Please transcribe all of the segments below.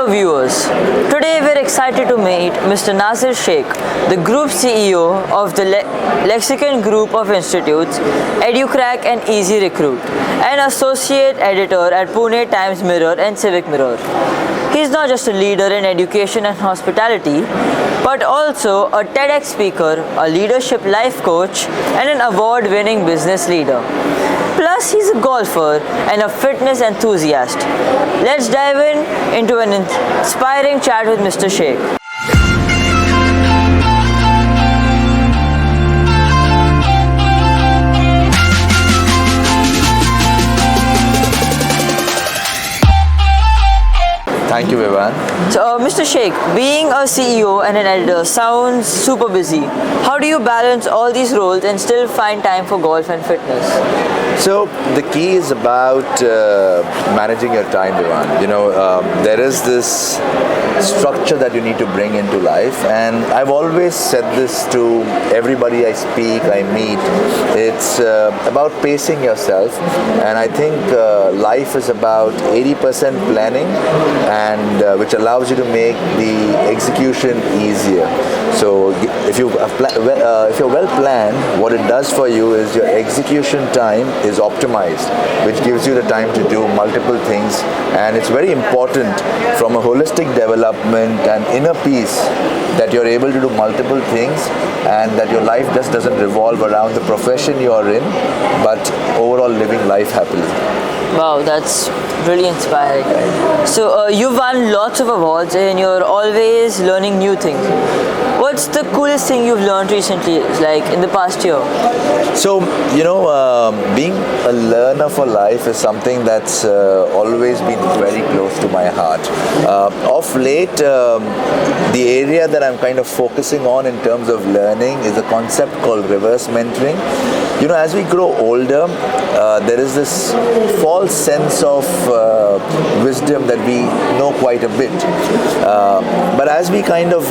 Hello viewers, today we're excited to meet Mr. Nasir Sheikh, the Group CEO of the Lexicon Group of Institutes, EduCrack and Easy Recruit, and Associate Editor at Pune Times Mirror and Civic Mirror. He's not just a leader in education and hospitality, but also a TEDx speaker, a leadership life coach, and an award-winning business leader. Plus, he's a golfer and a fitness enthusiast. Let's dive into an inspiring chat with Mr. Sheikh. Thank you, Vivan. So, Mr. Sheikh, being a CEO and an editor sounds super busy. How do you balance all these roles and still find time for golf and fitness? So the key is about managing your time, Vivan. There is this structure that you need to bring into life, and I've always said this to everybody I speak, I meet. It's about pacing yourself, and I think life is about 80% planning, and which allows you to make the execution easier. So if you're well planned, what it does for you is your execution time is optimized, which gives you the time to do multiple things, and it's very important from a holistic development and inner peace that you're able to do multiple things, and that your life just doesn't revolve around the profession you're in, but overall living life happily. Wow, that's really inspiring. So you've won lots of awards and you're always learning new things. What's the coolest thing you've learned recently, like in the past year? So, being a learner for life is something that's always been very close to my heart. Of late, the area that I'm kind of focusing on in terms of learning is a concept called reverse mentoring. As we grow older, there is this false sense of wisdom that we know quite a bit. But as we kind of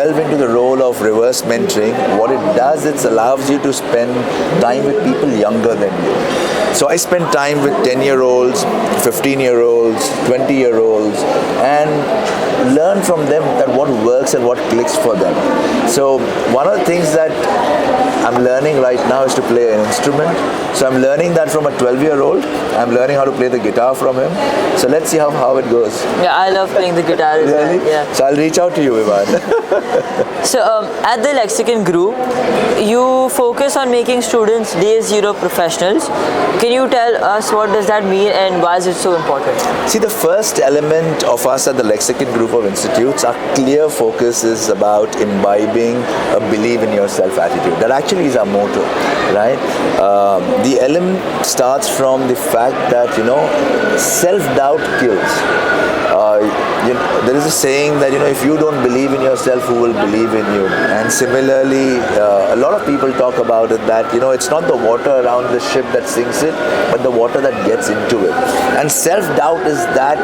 delve into the role of reverse mentoring, what it does, it allows you to spend time with people younger than you. So I spend time with 10-year-olds, 15-year-olds, 20-year-olds, and learn from them that what works and what clicks for them. So one of the things that I'm learning right now is to play an instrument. So I'm learning that from a 12-year-old. I'm learning how to play the guitar from him. So let's see how it goes. Yeah, I love playing the guitar. Really? Yeah. So I'll reach out to you, Ivan. So at the Lexicon Group, you focus on making students day zero professionals. Can you tell us what does that mean and why is it so important? See, the first element of us at the Lexicon Group of Institutes, our clear focus is about imbibing a believe in yourself attitude. That actually is our motto, right? The element starts from the fact that, self-doubt kills. There is a saying that, if you don't believe in yourself, who will believe in you? And similarly, a lot of people talk about it that, it's not the water around the ship that sinks it, but the water that gets into it. And self-doubt is that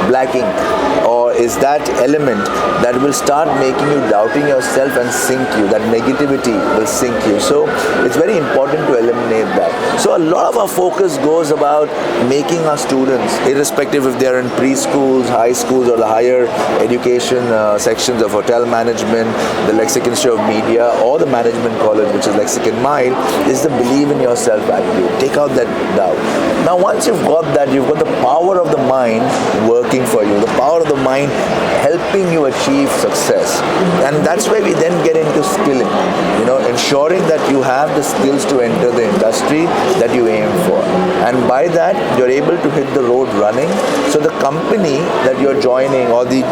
black ink, or is that element that will start making you doubting yourself and sink you. That negativity will sink you. So it's very important to eliminate that. So a lot of our focus goes about making our students, irrespective if they're in preschools, high schools, or the higher education sections of hotel management, the Lexicon Institute of Media, or the management college, which is Lexicon Mind, is the believe in yourself attitude. Take out that doubt. Now once you've got that, you've got the power of the mind working for you, the power of the mind helping you achieve success. And that's where we then get into skilling, ensuring that you have the skills to enter the industry that you aim for. And by that, you're able to hit the road running. So the company that you're joining, or the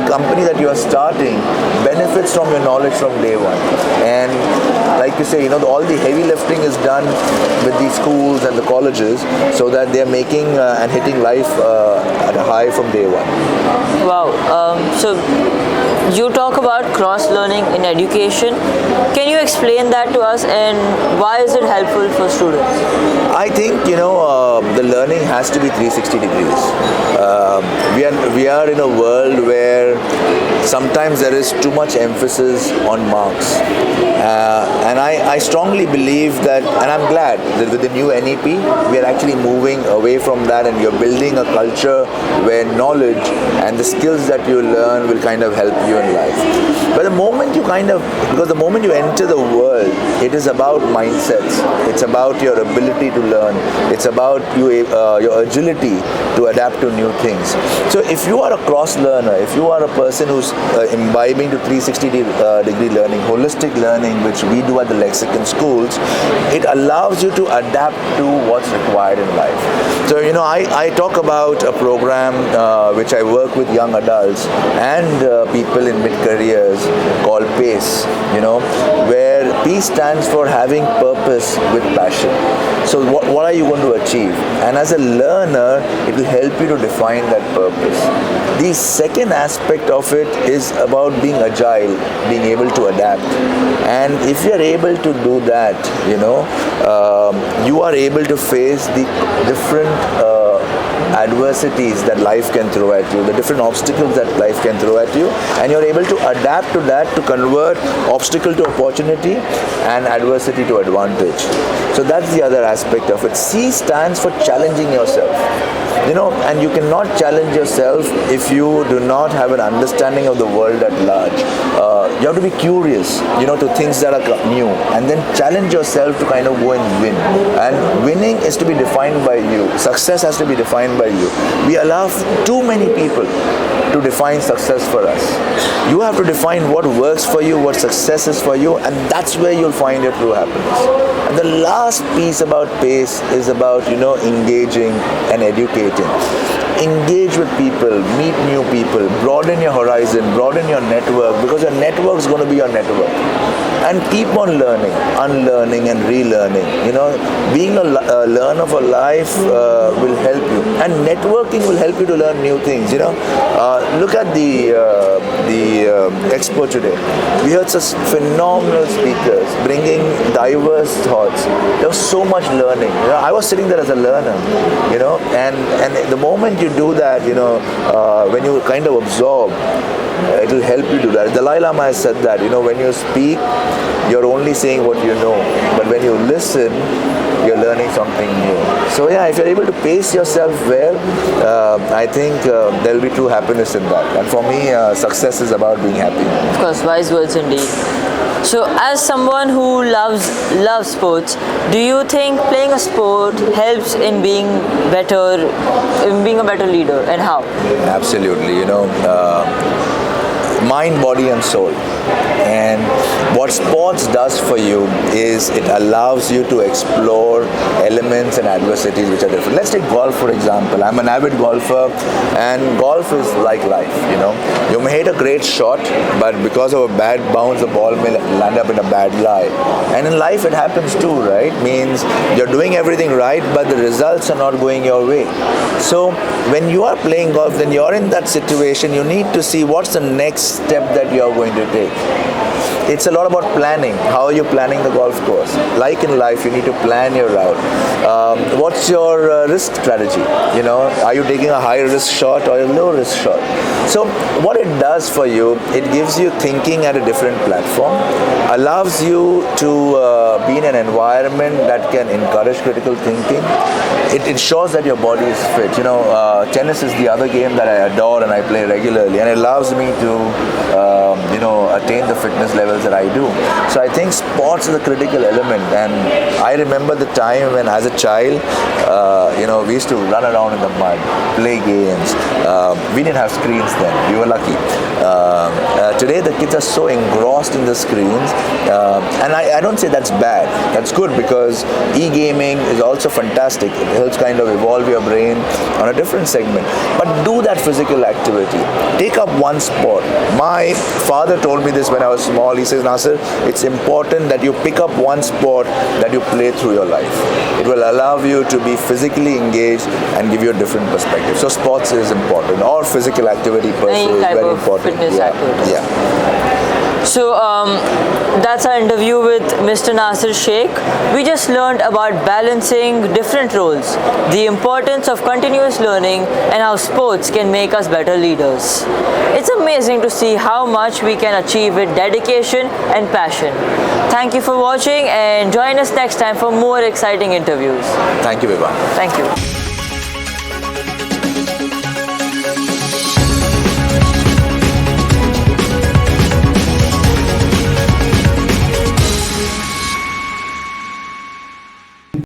company that you are starting, benefits from your knowledge from day one. And like you say, all the heavy lifting is done with the schools and the colleges, so that they're making and hitting life at a high from day one. Wow. So you talk about cross-learning in education. Can you explain that to us, and why is it helpful for students? I think, the learning has to be 360 degrees. We are in a world where sometimes there is too much emphasis on marks. And I strongly believe that, and I'm glad that with the new NEP, we are actually moving away from that, and you're building a culture where knowledge and the skills that you learn will kind of help you in life. But the moment you because the moment you enter the world, it is about mindsets. It's about your ability to learn. It's about your agility to adapt to new things. So if you are a cross learner, if you are a person who's imbibing to 360 degree learning, holistic learning, which we do at the Lexicon schools, it allows you to adapt to what's required in life. So, I talk about a program which I work with young adults and people in mid-careers called PACE, where P stands for having purpose with passion. So what are you going to achieve? And as a learner, it will help you to define that purpose. The second aspect of it is about being agile, being able to adapt. And if you're able to do that, you are able to face the different adversities that life can throw at you, the different obstacles that life can throw at you, and you're able to adapt to that to convert obstacle to opportunity and adversity to advantage. So that's the other aspect of it. C stands for challenging yourself. And you cannot challenge yourself if you do not have an understanding of the world at large. You have to be curious, to things that are new, and then challenge yourself to kind of go and win. And winning is to be defined by you. Success has to be defined by you. We allow too many people to define success for us. You have to define what works for you, what success is for you, and that's where you'll find your true happiness. And the last piece about PACE is about, engaging and educating. Engage with people, meet new people, broaden your horizon, broaden your network, because your network is going to be your network. And keep on learning, unlearning and relearning. Being a learner for life will help you, and networking will help you to learn new things. Look at the expo today. We heard such phenomenal speakers bringing diverse thoughts. There was so much learning. I was sitting there as a learner. And the moment you do that, when you kind of absorb, it will help you do that. Dalai Lama has said that, when you speak, you're only saying what you know, but when you listen, you're learning something new. So if you're able to pace yourself well, I think there'll be true happiness in that. And for me, success is about being happy. Of course, wise words indeed. So, as someone who loves sports, do you think playing a sport helps in being a better leader, and how? Absolutely. Mind, body and soul. And what sports does for you is it allows you to explore elements and adversities which are different. Let's take golf for example. I'm an avid golfer, and golf is like life. You may hit a great shot, but because of a bad bounce, the ball may land up in a bad lie. And in life it happens too, right? Means you're doing everything right, but the results are not going your way. So when you are playing golf, then you're in that situation, you need to see what's the next step that you're going to take. It's a lot about planning. How are you planning the golf course? Like in life, you need to plan your route. What's your risk strategy? Are you taking a high risk shot or a low risk shot? So what it does for you, it gives you thinking at a different platform, allows you to be in an environment that can encourage critical thinking. It ensures that your body is fit. Tennis is the other game that I adore and I play regularly, and it allows me to attain the fitness levels that I do. So I think sports is a critical element, and I remember the time when as a child, we used to run around in the mud, play games. We didn't have screens then. We were lucky. Today the kids are so engrossed in the screens, and I don't say that's bad. That's good, because e-gaming is also fantastic. It helps kind of evolve your brain on a different segment. But do that physical activity. Take up one sport. My father told me this when I was small. He says, Nasir, it's important that you pick up one sport that you play through your life. It will allow you to be physically engaged and give you a different perspective. So sports is important, or physical activity per se is very important. Fitness activity. Yeah. So that's our interview with Mr. Nasir Sheikh. We just learned about balancing different roles, the importance of continuous learning, and how sports can make us better leaders. It's amazing to see how much we can achieve with dedication and passion. Thank you for watching and join us next time for more exciting interviews. Thank you, Vibha. Thank you.